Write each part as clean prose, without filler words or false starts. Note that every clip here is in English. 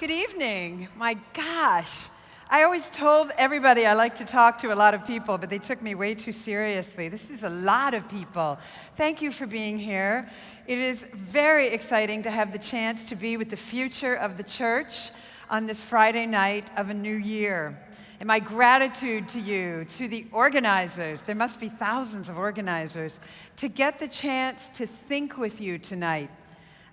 Good evening. My gosh. I always told everybody I like to talk to a lot of people, but they took me way too seriously. This is a lot of people. Thank you for being here. It is very exciting to have the chance to be with the future of the church on this Friday night of a new year. And my gratitude to you, to the organizers, there must be thousands of organizers, to get the chance to think with you tonight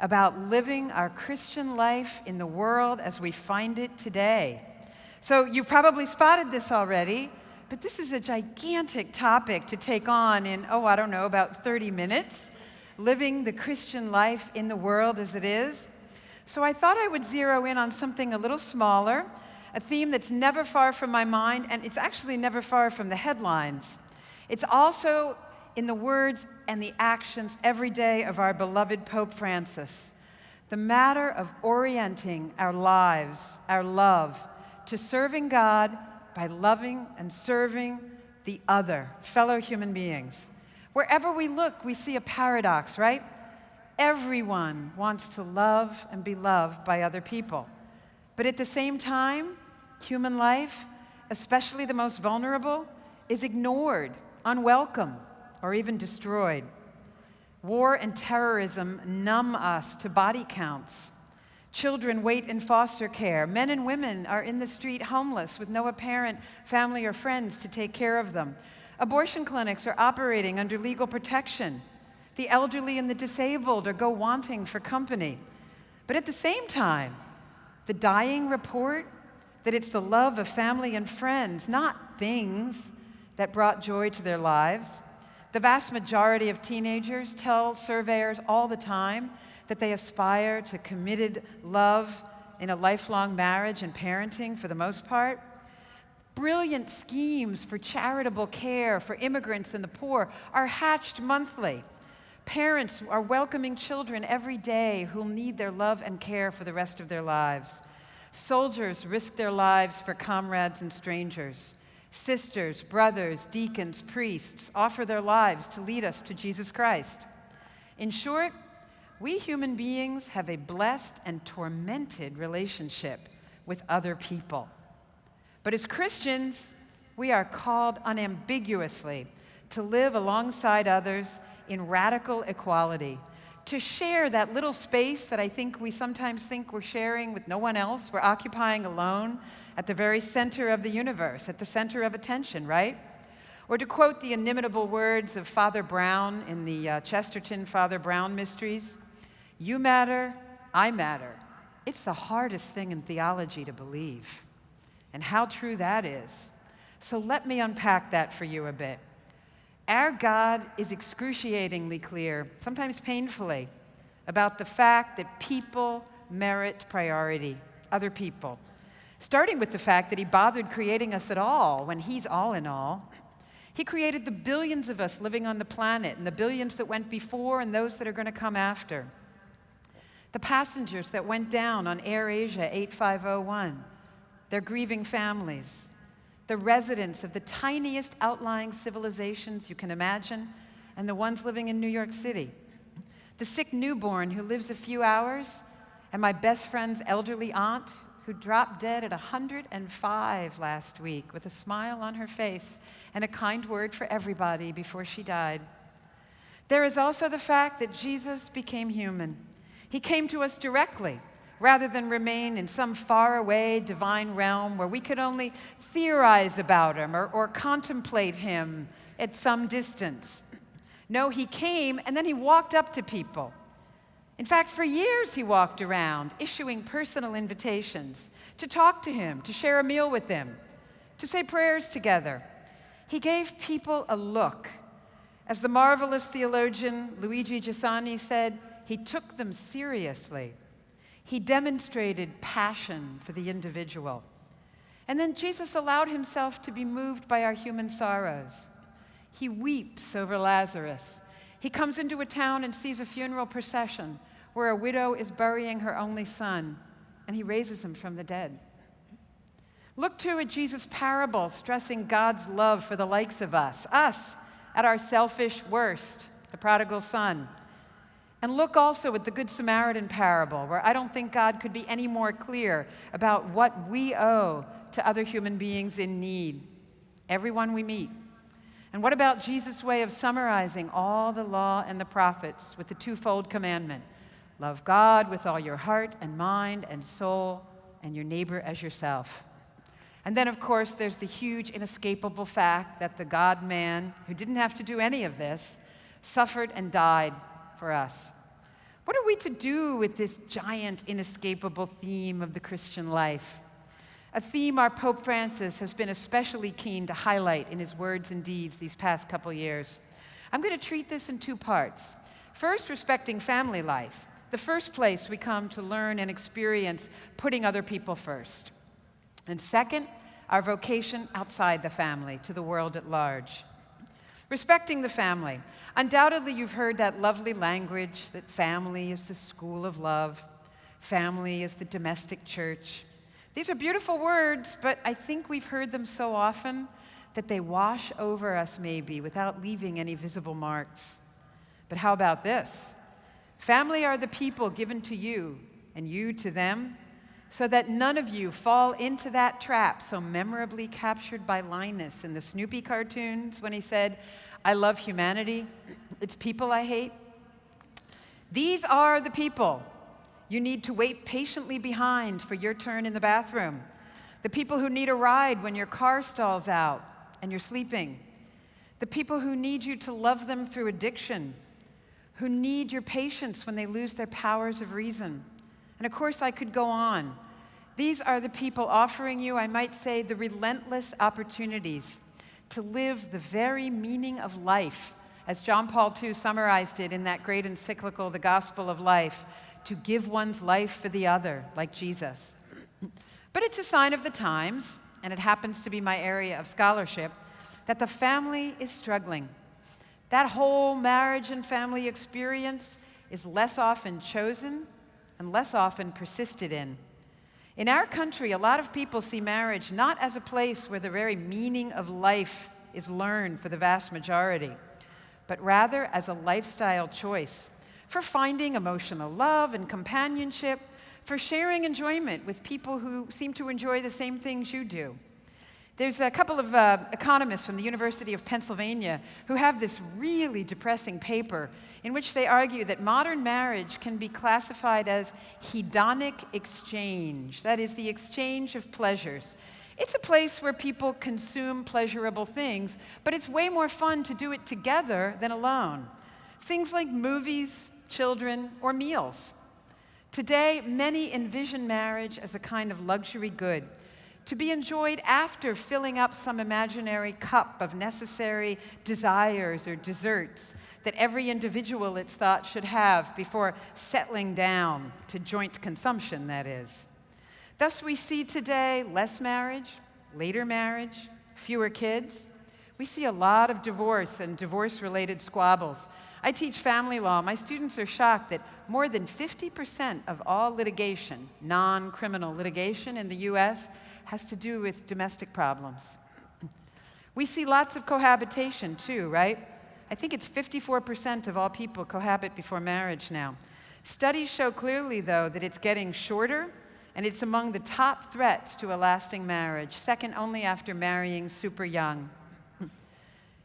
about living our Christian life in the world as we find it today. So you've probably spotted this already, but this is a gigantic topic to take on in, about 30 minutes, living the Christian life in the world as it is. So I thought I would zero in on something a little smaller, a theme that's never far from my mind, and it's actually never far from the headlines. It's also in the words and the actions every day of our beloved Pope Francis, the matter of orienting our lives, our love, to serving God by loving and serving the other, fellow human beings. Wherever we look, we see a paradox, right? Everyone wants to love and be loved by other people. But at the same time, human life, especially the most vulnerable, is ignored, unwelcome, or even destroyed. War and terrorism numb us to body counts. Children wait in foster care. Men and women are in the street homeless with no apparent family or friends to take care of them. Abortion clinics are operating under legal protection. The elderly and the disabled are go wanting for company. But at the same time, the dying report that it's the love of family and friends, not things, that brought joy to their lives. The vast majority of teenagers tell surveyors all the time that they aspire to committed love in a lifelong marriage and parenting for the most part. Brilliant schemes for charitable care for immigrants and the poor are hatched monthly. Parents are welcoming children every day who'll need their love and care for the rest of their lives. Soldiers risk their lives for comrades and strangers. Sisters, brothers, deacons, priests offer their lives to lead us to Jesus Christ. In short, we human beings have a blessed and tormented relationship with other people. But as Christians, we are called unambiguously to live alongside others in radical equality, to share that little space that I think we sometimes think we're sharing with no one else, we're occupying alone at the very center of the universe, at the center of attention, right? Or to quote the inimitable words of Father Brown in the Chesterton Father Brown Mysteries, "You matter, I matter. It's the hardest thing in theology to believe." And how true that is. So let me unpack that for you a bit. Our God is excruciatingly clear, sometimes painfully, about the fact that people merit priority, other people. Starting with the fact that he bothered creating us at all when he's all in all. He created the billions of us living on the planet and the billions that went before and those that are going to come after. The passengers that went down on Air Asia 8501, their grieving families. The residents of the tiniest outlying civilizations you can imagine, and the ones living in New York City. The sick newborn who lives a few hours, and my best friend's elderly aunt who dropped dead at 105 last week with a smile on her face and a kind word for everybody before she died. There is also the fact that Jesus became human. He came to us directly, rather than remain in some faraway divine realm where we could only theorize about him or contemplate him at some distance. No, he came and then he walked up to people. In fact, for years he walked around, issuing personal invitations to talk to him, to share a meal with him, to say prayers together. He gave people a look. As the marvelous theologian Luigi Giussani said, he took them seriously. He demonstrated passion for the individual. And then Jesus allowed himself to be moved by our human sorrows. He weeps over Lazarus. He comes into a town and sees a funeral procession where a widow is burying her only son, and he raises him from the dead. Look too at Jesus' parable stressing God's love for the likes of us at our selfish worst, the prodigal son. And look also at the Good Samaritan parable, where I don't think God could be any more clear about what we owe to other human beings in need, everyone we meet. And what about Jesus' way of summarizing all the law and the prophets with the twofold commandment? Love God with all your heart and mind and soul, and your neighbor as yourself. And then, of course, there's the huge, inescapable fact that the God-man, who didn't have to do any of this, suffered and died for us. What are we to do with this giant, inescapable theme of the Christian life? A theme our Pope Francis has been especially keen to highlight in his words and deeds these past couple years. I'm going to treat this in two parts. First, respecting family life, the first place we come to learn and experience putting other people first. And second, our vocation outside the family, to the world at large. Respecting the family. Undoubtedly, you've heard that lovely language that family is the school of love, family is the domestic church. These are beautiful words, but I think we've heard them so often that they wash over us maybe without leaving any visible marks. But how about this? Family are the people given to you, and you to them, so that none of you fall into that trap so memorably captured by Linus in the Snoopy cartoons when he said, "I love humanity, it's people I hate." These are the people you need to wait patiently behind for your turn in the bathroom. The people who need a ride when your car stalls out and you're sleeping. The people who need you to love them through addiction, who need your patience when they lose their powers of reason. And of course, I could go on. These are the people offering you, I might say, the relentless opportunities to live the very meaning of life, as John Paul II summarized it in that great encyclical, The Gospel of Life, to give one's life for the other, like Jesus. But it's a sign of the times, and it happens to be my area of scholarship, that the family is struggling. That whole marriage and family experience is less often chosen and less often persisted in. In our country, a lot of people see marriage not as a place where the very meaning of life is learned for the vast majority, but rather as a lifestyle choice for finding emotional love and companionship, for sharing enjoyment with people who seem to enjoy the same things you do. There's a couple of economists from the University of Pennsylvania who have this really depressing paper in which they argue that modern marriage can be classified as hedonic exchange. That is, the exchange of pleasures. It's a place where people consume pleasurable things, but it's way more fun to do it together than alone. Things like movies, children, or meals. Today, many envision marriage as a kind of luxury good, to be enjoyed after filling up some imaginary cup of necessary desires or desserts that every individual, it's thought, should have before settling down to joint consumption, that is. Thus, we see today less marriage, later marriage, fewer kids. We see a lot of divorce and divorce-related squabbles. I teach family law. My students are shocked that more than 50% of all litigation, non-criminal litigation in the U.S., has to do with domestic problems. We see lots of cohabitation too, right? I think it's 54% of all people cohabit before marriage now. Studies show clearly, though, that it's getting shorter, and it's among the top threats to a lasting marriage, second only after marrying super young.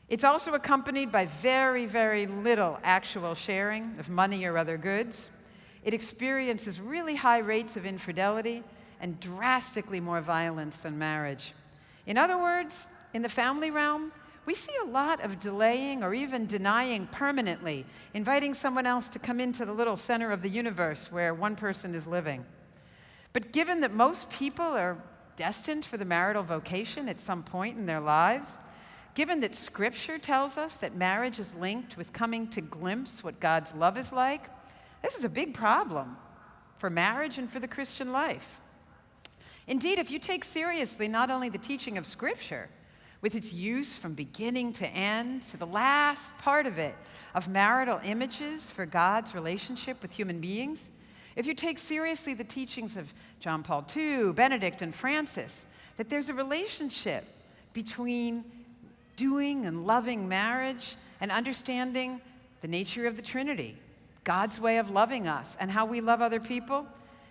It's also accompanied by very, very little actual sharing of money or other goods. It experiences really high rates of infidelity and drastically more violence than marriage. In other words, in the family realm, we see a lot of delaying or even denying permanently, inviting someone else to come into the little center of the universe where one person is living. But given that most people are destined for the marital vocation at some point in their lives, given that Scripture tells us that marriage is linked with coming to glimpse what God's love is like, this is a big problem for marriage and for the Christian life. Indeed, if you take seriously not only the teaching of Scripture, with its use from beginning to end, to the last part of it, of marital images for God's relationship with human beings, if you take seriously the teachings of John Paul II, Benedict, and Francis, that there's a relationship between doing and loving marriage and understanding the nature of the Trinity, God's way of loving us and how we love other people,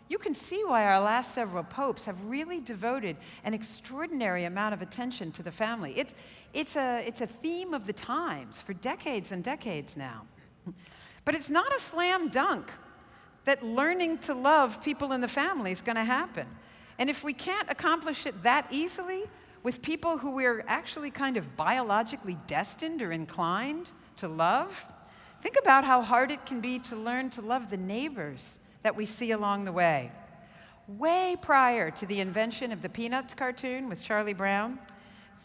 you can see why our last several popes have really devoted an extraordinary amount of attention to the family. It's a theme of the times for decades and decades now. But it's not a slam dunk that learning to love people in the family is going to happen. And if we can't accomplish it that easily with people who we're actually kind of biologically destined or inclined to love, think about how hard it can be to learn to love the neighbors that we see along the way. Way prior to the invention of the Peanuts cartoon with Charlie Brown,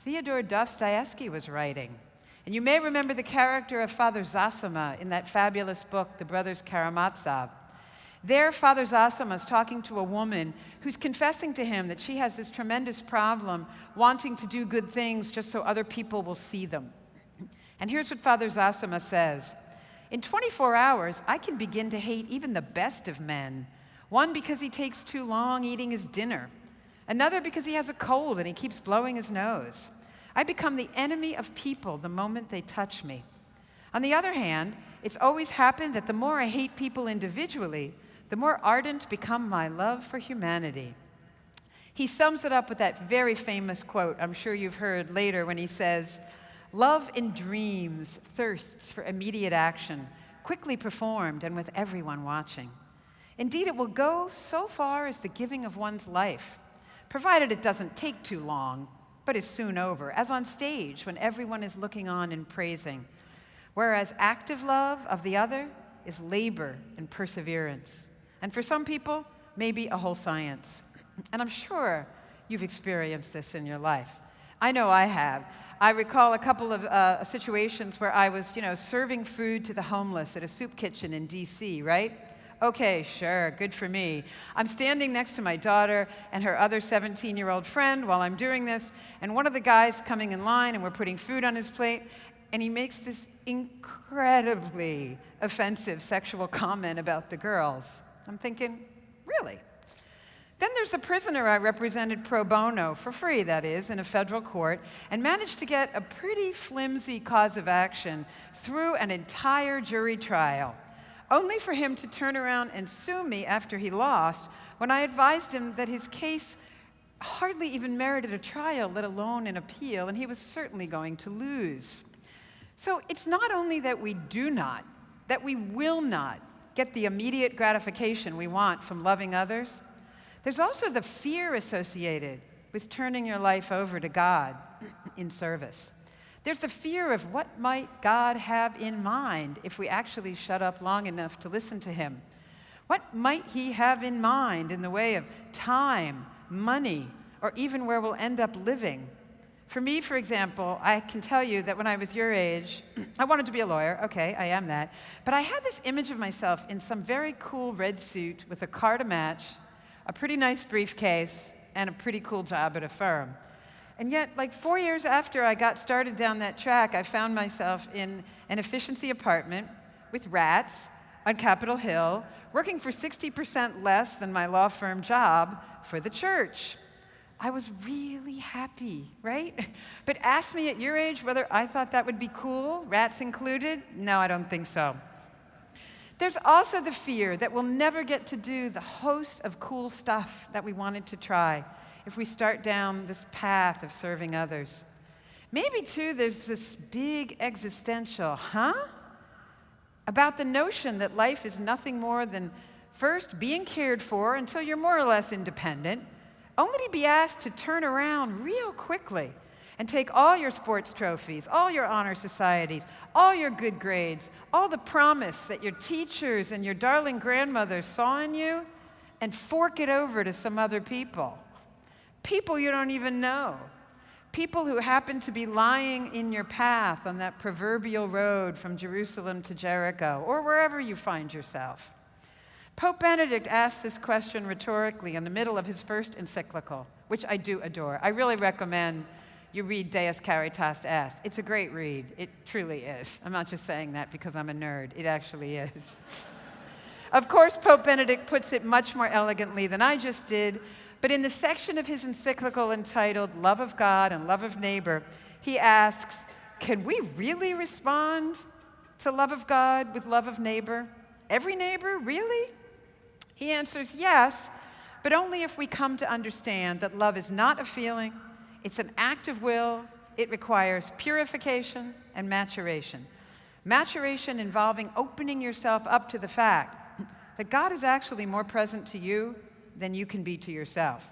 Theodore Dostoevsky was writing. And you may remember the character of Father Zosima in that fabulous book, The Brothers Karamazov. There, Father Zosima is talking to a woman who's confessing to him that she has this tremendous problem wanting to do good things just so other people will see them. And here's what Father Zosima says. In 24 hours, I can begin to hate even the best of men. One because he takes too long eating his dinner. Another because he has a cold and he keeps blowing his nose. I become the enemy of people the moment they touch me. On the other hand, it's always happened that the more I hate people individually, the more ardent become my love for humanity. He sums it up with that very famous quote I'm sure you've heard later when he says, "Love in dreams thirsts for immediate action, quickly performed and with everyone watching. Indeed, it will go so far as the giving of one's life, provided it doesn't take too long, but is soon over, as on stage when everyone is looking on and praising. Whereas active love of the other is labor and perseverance. And for some people, maybe a whole science. And I'm sure you've experienced this in your life. I know I have. I recall a couple of situations where I was, serving food to the homeless at a soup kitchen in D.C., right? Okay, sure, good for me. I'm standing next to my daughter and her other 17-year-old friend while I'm doing this, and one of the guys coming in line, and we're putting food on his plate, and he makes this incredibly offensive sexual comment about the girls. I'm thinking, really? Then there's the prisoner I represented pro bono, for free that is, in a federal court, and managed to get a pretty flimsy cause of action through an entire jury trial, only for him to turn around and sue me after he lost when I advised him that his case hardly even merited a trial, let alone an appeal, and he was certainly going to lose. So it's not only that we will not get the immediate gratification we want from loving others, there's also the fear associated with turning your life over to God in service. There's the fear of what might God have in mind if we actually shut up long enough to listen to him. What might he have in mind in the way of time, money, or even where we'll end up living? For me, for example, I can tell you that when I was your age, I wanted to be a lawyer. Okay, I am that. But I had this image of myself in some very cool red suit with a car to match, a pretty nice briefcase, and a pretty cool job at a firm. And yet, 4 years after I got started down that track, I found myself in an efficiency apartment with rats on Capitol Hill, working for 60% less than my law firm job for the church. I was really happy, right? But ask me at your age whether I thought that would be cool, rats included. No, I don't think so. There's also the fear that we'll never get to do the host of cool stuff that we wanted to try if we start down this path of serving others. Maybe, too, there's this big existential, about the notion that life is nothing more than first being cared for until you're more or less independent, only to be asked to turn around real quickly and take all your sports trophies, all your honor societies, all your good grades, all the promise that your teachers and your darling grandmother saw in you, and fork it over to some other people. People you don't even know. People who happen to be lying in your path on that proverbial road from Jerusalem to Jericho, or wherever you find yourself. Pope Benedict asked this question rhetorically in the middle of his first encyclical, which I do adore. I really recommend you read Deus Caritas Est. It's a great read. It truly is. I'm not just saying that because I'm a nerd. It actually is. Of course, Pope Benedict puts it much more elegantly than I just did, but in the section of his encyclical entitled Love of God and Love of Neighbor, he asks, can we really respond to love of God with love of neighbor? Every neighbor, really? He answers, yes, but only if we come to understand that love is not a feeling, it's an act of will, it requires purification and maturation. Maturation involving opening yourself up to the fact that God is actually more present to you than you can be to yourself.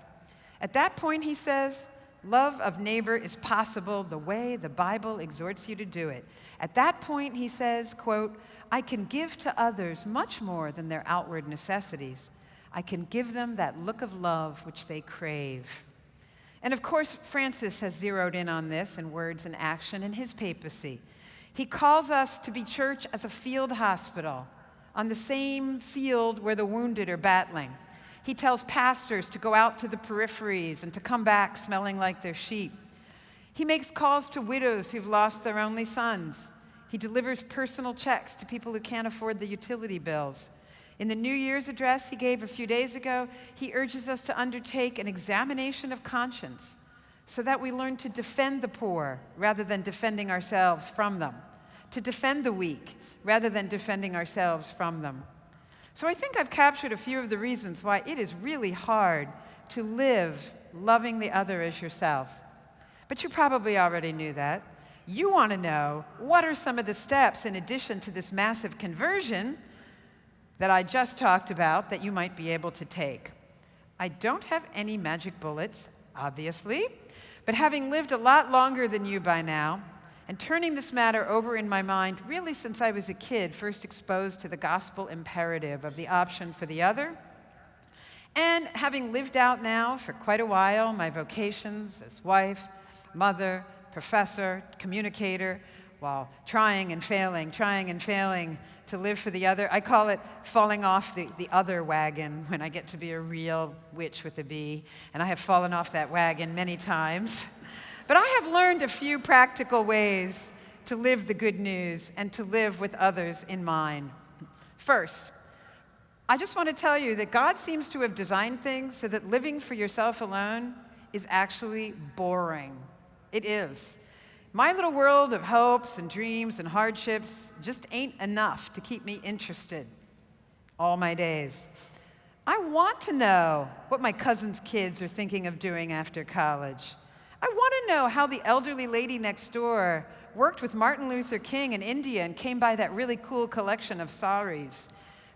At that point, he says, love of neighbor is possible the way the Bible exhorts you to do it. At that point, he says, quote, I can give to others much more than their outward necessities. I can give them that look of love which they crave. And of course, Francis has zeroed in on this in Words and Action in his papacy. He calls us to be church as a field hospital, on the same field where the wounded are battling. He tells pastors to go out to the peripheries and to come back smelling like their sheep. He makes calls to widows who've lost their only sons. He delivers personal checks to people who can't afford the utility bills. In the New Year's address he gave a few days ago, he urges us to undertake an examination of conscience so that we learn to defend the poor rather than defending ourselves from them, to defend the weak rather than defending ourselves from them. So I think I've captured a few of the reasons why it is really hard to live loving the other as yourself. But you probably already knew that. You want to know, what are some of the steps in addition to this massive conversion that I just talked about that you might be able to take? I don't have any magic bullets, obviously, but having lived a lot longer than you by now, and turning this matter over in my mind really since I was a kid, first exposed to the gospel imperative of the option for the other, and having lived out now for quite a while my vocations as wife, mother, professor, communicator, while trying and failing to live for the other. I call it falling off the other wagon when I get to be a real witch with a B, and I have fallen off that wagon many times. But I have learned a few practical ways to live the good news and to live with others in mind. First, I just want to tell you that God seems to have designed things so that living for yourself alone is actually boring. It is. My little world of hopes and dreams and hardships just ain't enough to keep me interested all my days. I want to know what my cousin's kids are thinking of doing after college. I want to know how the elderly lady next door worked with Martin Luther King in India and came by that really cool collection of saris.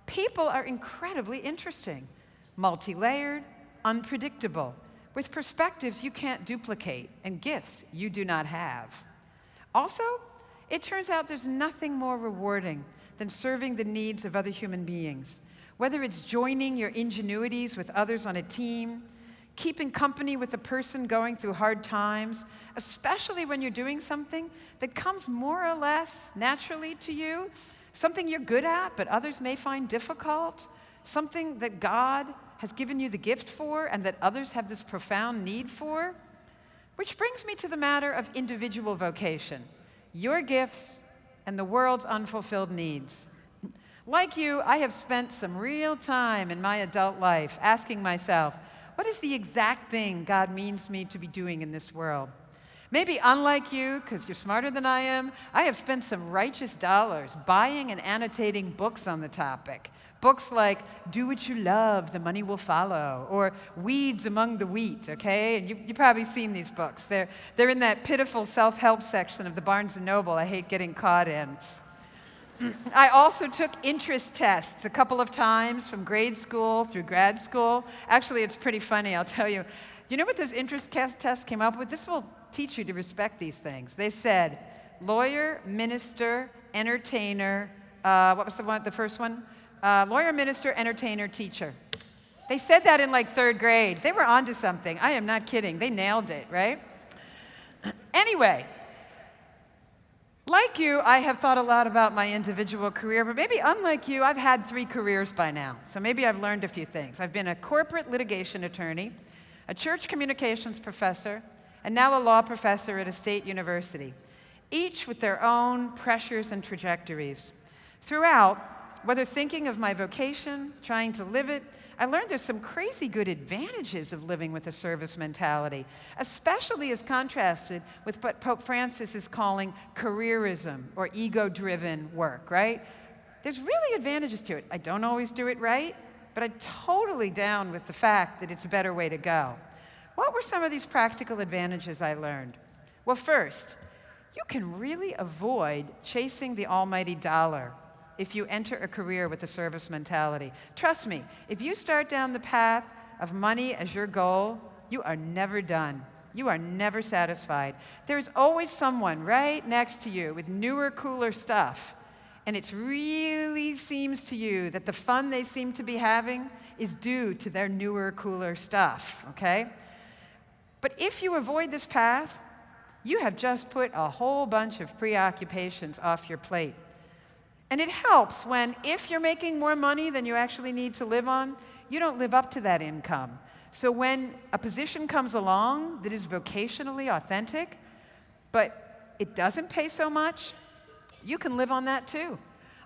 People are incredibly interesting, multi-layered, unpredictable, with perspectives you can't duplicate and gifts you do not have. Also, it turns out there's nothing more rewarding than serving the needs of other human beings, whether it's joining your ingenuities with others on a team, keeping company with a person going through hard times, especially when you're doing something that comes more or less naturally to you, something you're good at but others may find difficult, something that God has given you the gift for and that others have this profound need for. Which brings me to the matter of individual vocation, your gifts and the world's unfulfilled needs. Like you, I have spent some real time in my adult life asking myself, what is the exact thing God means me to be doing in this world? Maybe unlike you, because you're smarter than I am, I have spent some righteous dollars buying and annotating books on the topic. Books like Do What You Love, The Money Will Follow, or Weeds Among the Wheat, okay? And you've probably seen these books. They're in that pitiful self-help section of the Barnes & Noble I hate getting caught in. I also took interest tests a couple of times from grade school through grad school. Actually, it's pretty funny, I'll tell you. You know what those interest tests came up with? This will teach you to respect these things. They said lawyer, minister, entertainer, what was the first one? Lawyer, minister, entertainer, teacher. They said that in like third grade. They were onto something. I am not kidding. They nailed it, right? Anyway, like you, I have thought a lot about my individual career, but maybe unlike you, I've had 3 careers by now. So maybe I've learned a few things. I've been a corporate litigation attorney, a church communications professor, and now a law professor at a state university, each with their own pressures and trajectories. Throughout, whether thinking of my vocation, trying to live it, I learned there's some crazy good advantages of living with a service mentality, especially as contrasted with what Pope Francis is calling careerism or ego-driven work, right? There's really advantages to it. I don't always do it right, but I'm totally down with the fact that it's a better way to go. What were some of these practical advantages I learned? Well, first, you can really avoid chasing the almighty dollar if you enter a career with a service mentality. Trust me, if you start down the path of money as your goal, you are never done. You are never satisfied. There's always someone right next to you with newer, cooler stuff. And it really seems to you that the fun they seem to be having is due to their newer, cooler stuff, okay? But if you avoid this path, you have just put a whole bunch of preoccupations off your plate. And it helps when, if you're making more money than you actually need to live on, you don't live up to that income. So when a position comes along that is vocationally authentic, but it doesn't pay so much, you can live on that too.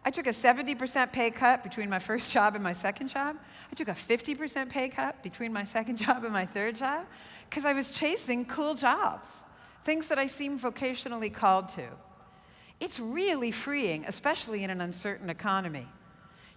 I took a 70% pay cut between my first job and my second job. I took a 50% pay cut between my second job and my third job because I was chasing cool jobs, things that I seemed vocationally called to. It's really freeing, especially in an uncertain economy.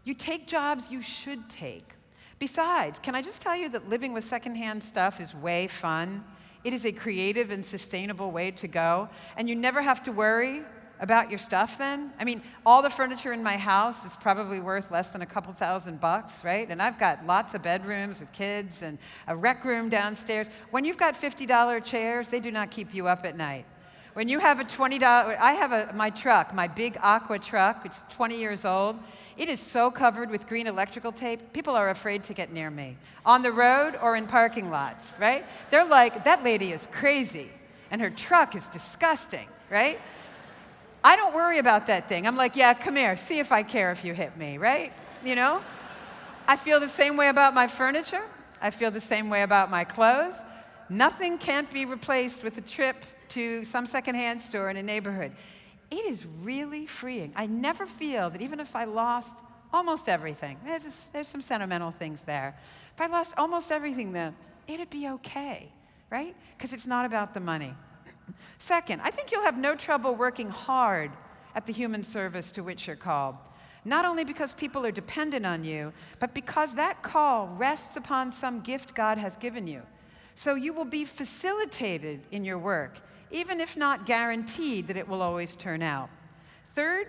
You take jobs you should take. Besides, can I just tell you that living with secondhand stuff is way fun? It is a creative and sustainable way to go, and you never have to worry about your stuff then. I mean, all the furniture in my house is probably worth less than a couple $1,000, right? And I've got lots of bedrooms with kids and a rec room downstairs. When you've got $50 chairs, they do not keep you up at night. When you have a $20, I have my truck, my big aqua truck, it's 20 years old. It is so covered with green electrical tape, people are afraid to get near me. On the road or in parking lots, right? They're like, that lady is crazy, and her truck is disgusting, right? I don't worry about that thing. I'm like, yeah, come here, see if I care if you hit me, right? You know? I feel the same way about my furniture. I feel the same way about my clothes. Nothing can't be replaced with a trip to some secondhand store in a neighborhood. It is really freeing. I never feel that even if I lost almost everything, there's some sentimental things there. If I lost almost everything, then it'd be okay, right? Because it's not about the money. Second, I think you'll have no trouble working hard at the human service to which you're called. Not only because people are dependent on you, but because that call rests upon some gift God has given you. So you will be facilitated in your work, even if not guaranteed that it will always turn out. Third,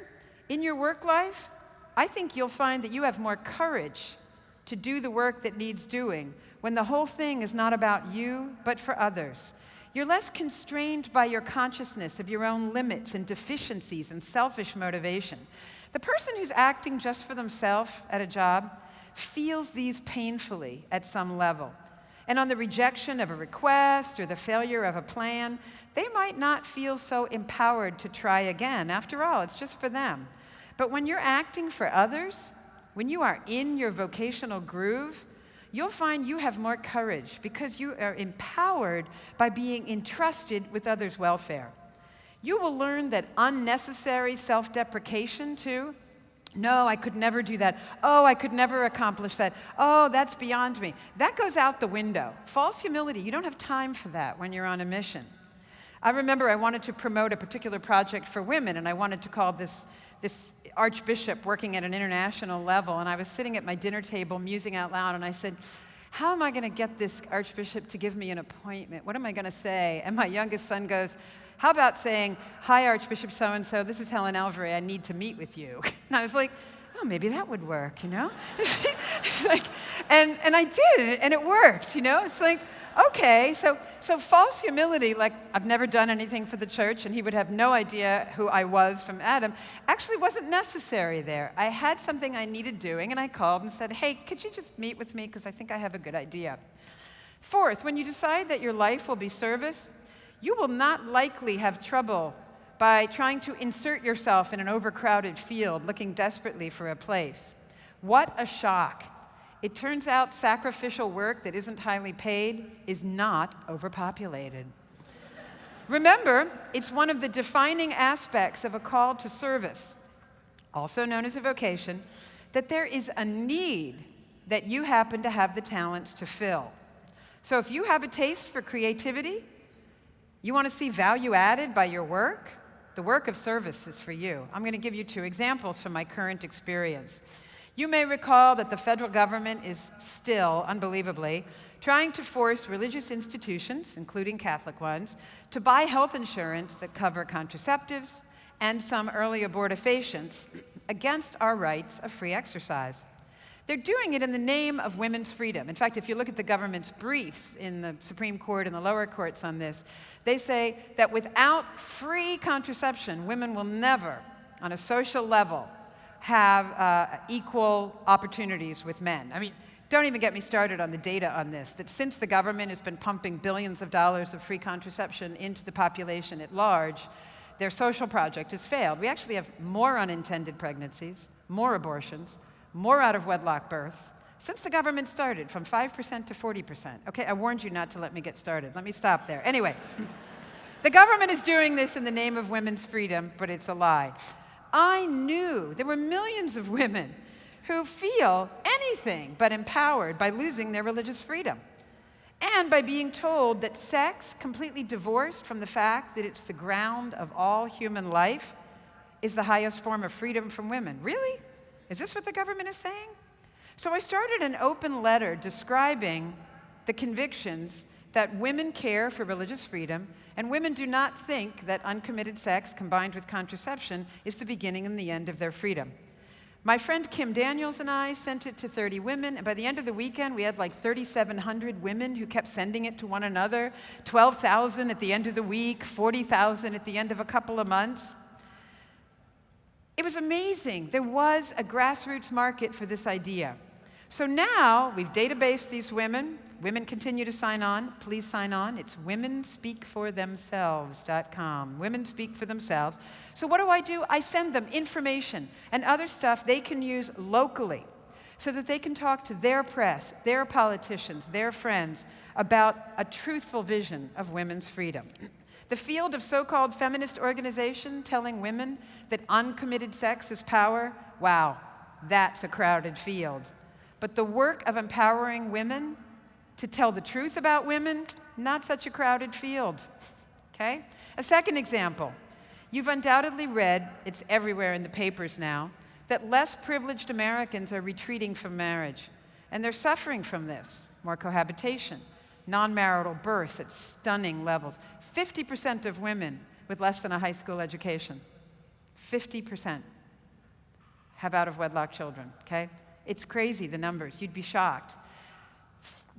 in your work life, I think you'll find that you have more courage to do the work that needs doing when the whole thing is not about you, but for others. You're less constrained by your consciousness of your own limits and deficiencies and selfish motivation. The person who's acting just for themselves at a job feels these painfully at some level. And on the rejection of a request or the failure of a plan, they might not feel so empowered to try again. After all, it's just for them. But when you're acting for others, when you are in your vocational groove, you'll find you have more courage because you are empowered by being entrusted with others' welfare. You will learn that unnecessary self-deprecation, too. No, I could never do that. Oh, I could never accomplish that. Oh, that's beyond me. That goes out the window. False humility, you don't have time for that when you're on a mission. I remember I wanted to promote a particular project for women, and I wanted to call this archbishop working at an international level, and I was sitting at my dinner table musing out loud, and I said, how am I going to get this archbishop to give me an appointment? What am I going to say? And my youngest son goes, how about saying, hi, Archbishop so-and-so, this is Helen Alvare, I need to meet with you. And I was like, oh, maybe that would work, you know? and I did, and it worked, you know? It's like, okay, so false humility, like I've never done anything for the church, and he would have no idea who I was from Adam, actually wasn't necessary there. I had something I needed doing, and I called and said, hey, could you just meet with me, because I think I have a good idea. Fourth, when you decide that your life will be service, you will not likely have trouble by trying to insert yourself in an overcrowded field, looking desperately for a place. What a shock. It turns out sacrificial work that isn't highly paid is not overpopulated. Remember, it's one of the defining aspects of a call to service, also known as a vocation, that there is a need that you happen to have the talents to fill. So if you have a taste for creativity, you want to see value added by your work, The work of service is for you. I'm going to give you 2 examples from my current experience. You may recall that the federal government is still, unbelievably, trying to force religious institutions, including Catholic ones, to buy health insurance that cover contraceptives and some early abortifacients against our rights of free exercise. They're doing it in the name of women's freedom. In fact, if you look at the government's briefs in the Supreme Court and the lower courts on this, they say that without free contraception, women will never, on a social level, have equal opportunities with men. I mean, don't even get me started on the data on this, that since the government has been pumping billions of dollars of free contraception into the population at large, their social project has failed. We actually have more unintended pregnancies, more abortions, more out-of-wedlock births, since the government started, from 5% to 40%. Okay, I warned you not to let me get started. Let me stop there. Anyway, the government is doing this in the name of women's freedom, but it's a lie. I knew there were millions of women who feel anything but empowered by losing their religious freedom and by being told that sex, completely divorced from the fact that it's the ground of all human life, is the highest form of freedom from women. Really? Is this what the government is saying? So I started an open letter describing the convictions that women care for religious freedom, and women do not think that uncommitted sex combined with contraception is the beginning and the end of their freedom. My friend Kim Daniels and I sent it to 30 women, and by the end of the weekend, we had like 3,700 women who kept sending it to one another, 12,000 at the end of the week, 40,000 at the end of a couple of months. It was amazing. There was a grassroots market for this idea. So now we've databased these women. Women continue to sign on. Please sign on. It's womenspeakforthemselves.com. Women speak for themselves. So what do? I send them information and other stuff they can use locally so that they can talk to their press, their politicians, their friends about a truthful vision of women's freedom. The field of so-called feminist organization telling women that uncommitted sex is power, wow, that's a crowded field. But the work of empowering women to tell the truth about women, not such a crowded field, okay? A second example. You've undoubtedly read, it's everywhere in the papers now, that less privileged Americans are retreating from marriage. And they're suffering from this. More cohabitation, non-marital birth at stunning levels. 50% of women with less than a high school education, 50% have out-of-wedlock children, okay? It's crazy, the numbers. You'd be shocked.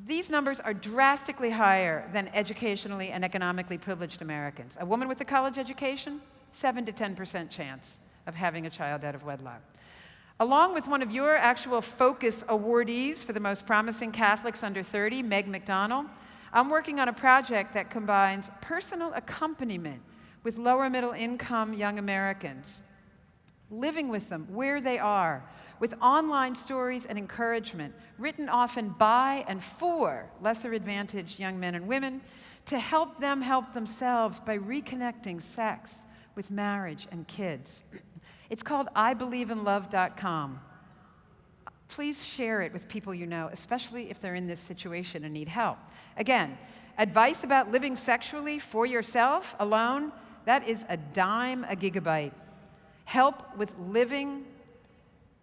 These numbers are drastically higher than educationally and economically privileged Americans. A woman with a college education, 7 to 10% chance of having a child out of wedlock. Along with one of your actual Focus awardees for the most promising Catholics under 30, Meg McDonald, I'm working on a project that combines personal accompaniment with lower middle income young Americans, living with them where they are, with online stories and encouragement, written often by and for lesser advantaged young men and women, to help them help themselves by reconnecting sex with marriage and kids. It's called IBelieveInLove.com. Please share it with people you know, especially if they're in this situation and need help. Again, advice about living sexually for yourself alone, that is a dime a gigabyte. Help with living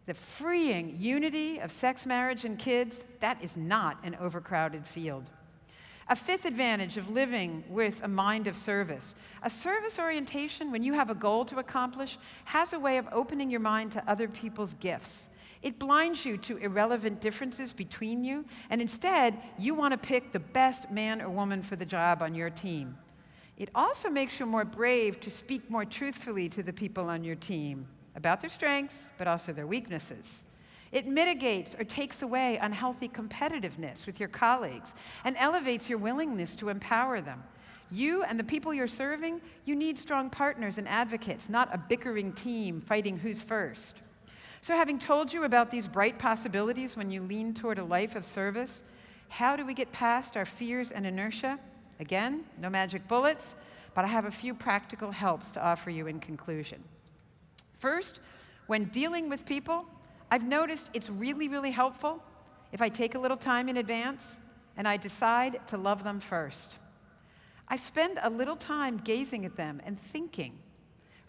the freeing unity of sex, marriage, and kids, that is not an overcrowded field. A fifth advantage of living with a mind of service. A service orientation, when you have a goal to accomplish, has a way of opening your mind to other people's gifts. It blinds you to irrelevant differences between you, and instead, you want to pick the best man or woman for the job on your team. It also makes you more brave to speak more truthfully to the people on your team about their strengths, but also their weaknesses. It mitigates or takes away unhealthy competitiveness with your colleagues and elevates your willingness to empower them. You and the people you're serving, you need strong partners and advocates, not a bickering team fighting who's first. So having told you about these bright possibilities when you lean toward a life of service, how do we get past our fears and inertia? Again, no magic bullets, but I have a few practical helps to offer you in conclusion. First, when dealing with people, I've noticed it's really, really helpful if I take a little time in advance and I decide to love them first. I spend a little time gazing at them and thinking,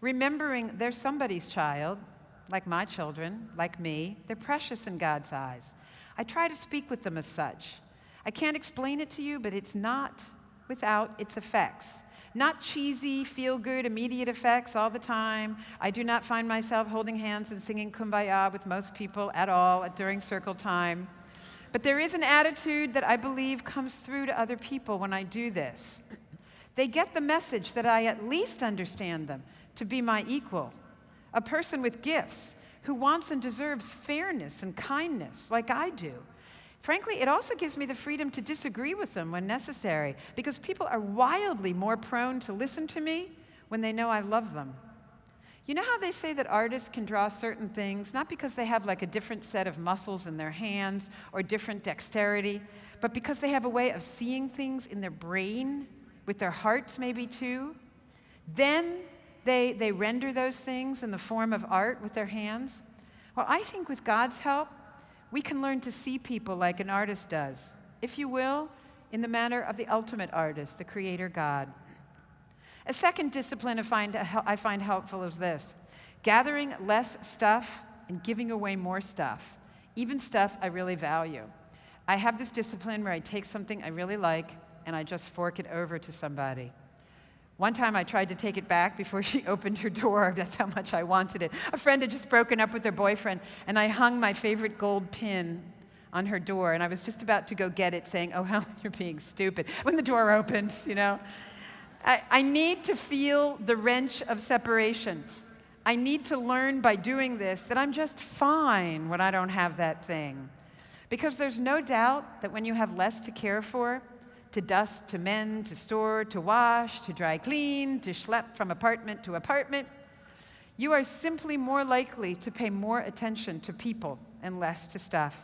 remembering they're somebody's child, like my children, like me. They're precious in God's eyes. I try to speak with them as such. I can't explain it to you, but it's not without its effects. Not cheesy, feel-good, immediate effects all the time. I do not find myself holding hands and singing Kumbaya with most people at all during circle time. But there is an attitude that I believe comes through to other people when I do this. They get the message that I at least understand them to be my equal, a person with gifts who wants and deserves fairness and kindness like I do. Frankly, it also gives me the freedom to disagree with them when necessary, because people are wildly more prone to listen to me when they know I love them. You know how they say that artists can draw certain things, not because they have like a different set of muscles in their hands or different dexterity, but because they have a way of seeing things in their brain, with their hearts maybe too? Then they render those things in the form of art with their hands. Well, I think with God's help, we can learn to see people like an artist does, if you will, in the manner of the ultimate artist, the Creator God. A second discipline I find helpful is this: gathering less stuff and giving away more stuff, even stuff I really value. I have this discipline where I take something I really like and I just fork it over to somebody. One time I tried to take it back before she opened her door. That's how much I wanted it. A friend had just broken up with her boyfriend, and I hung my favorite gold pin on her door, and I was just about to go get it, saying, "Oh, Helen, you're being stupid," when the door opened, you know. I need to feel the wrench of separation. I need to learn by doing this that I'm just fine when I don't have that thing. Because there's no doubt that when you have less to care for, to dust, to mend, to store, to wash, to dry clean, to schlep from apartment to apartment, you are simply more likely to pay more attention to people and less to stuff.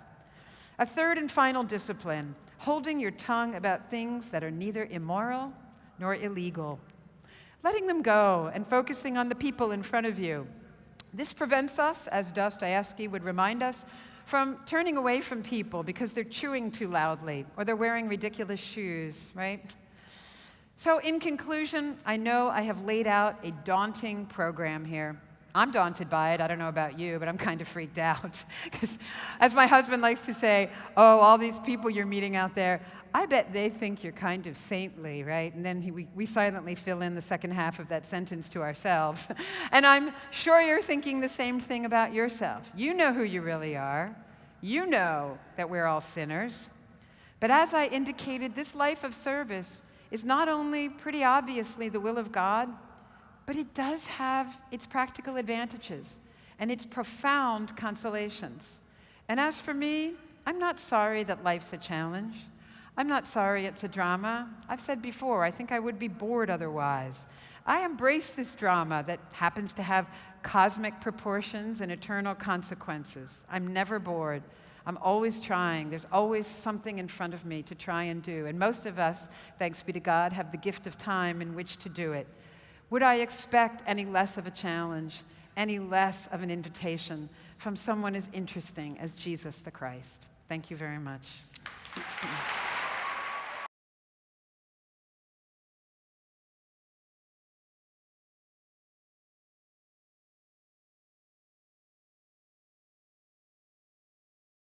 A third and final discipline: holding your tongue about things that are neither immoral nor illegal. Letting them go and focusing on the people in front of you. This prevents us, as Dostoevsky would remind us, from turning away from people because they're chewing too loudly or they're wearing ridiculous shoes, right? So in conclusion, I know I have laid out a daunting program here. I'm daunted by it. I don't know about you, but I'm kind of freaked out. Because as my husband likes to say, "Oh, all these people you're meeting out there, I bet they think you're kind of saintly," right? And then we silently fill in the second half of that sentence to ourselves. And I'm sure you're thinking the same thing about yourself. You know who you really are. You know that we're all sinners. But as I indicated, this life of service is not only pretty obviously the will of God, but it does have its practical advantages and its profound consolations. And as for me, I'm not sorry that life's a challenge. I'm not sorry it's a drama. I've said before, I think I would be bored otherwise. I embrace this drama that happens to have cosmic proportions and eternal consequences. I'm never bored. I'm always trying. There's always something in front of me to try and do. And most of us, thanks be to God, have the gift of time in which to do it. Would I expect any less of a challenge, any less of an invitation from someone as interesting as Jesus the Christ? Thank you very much.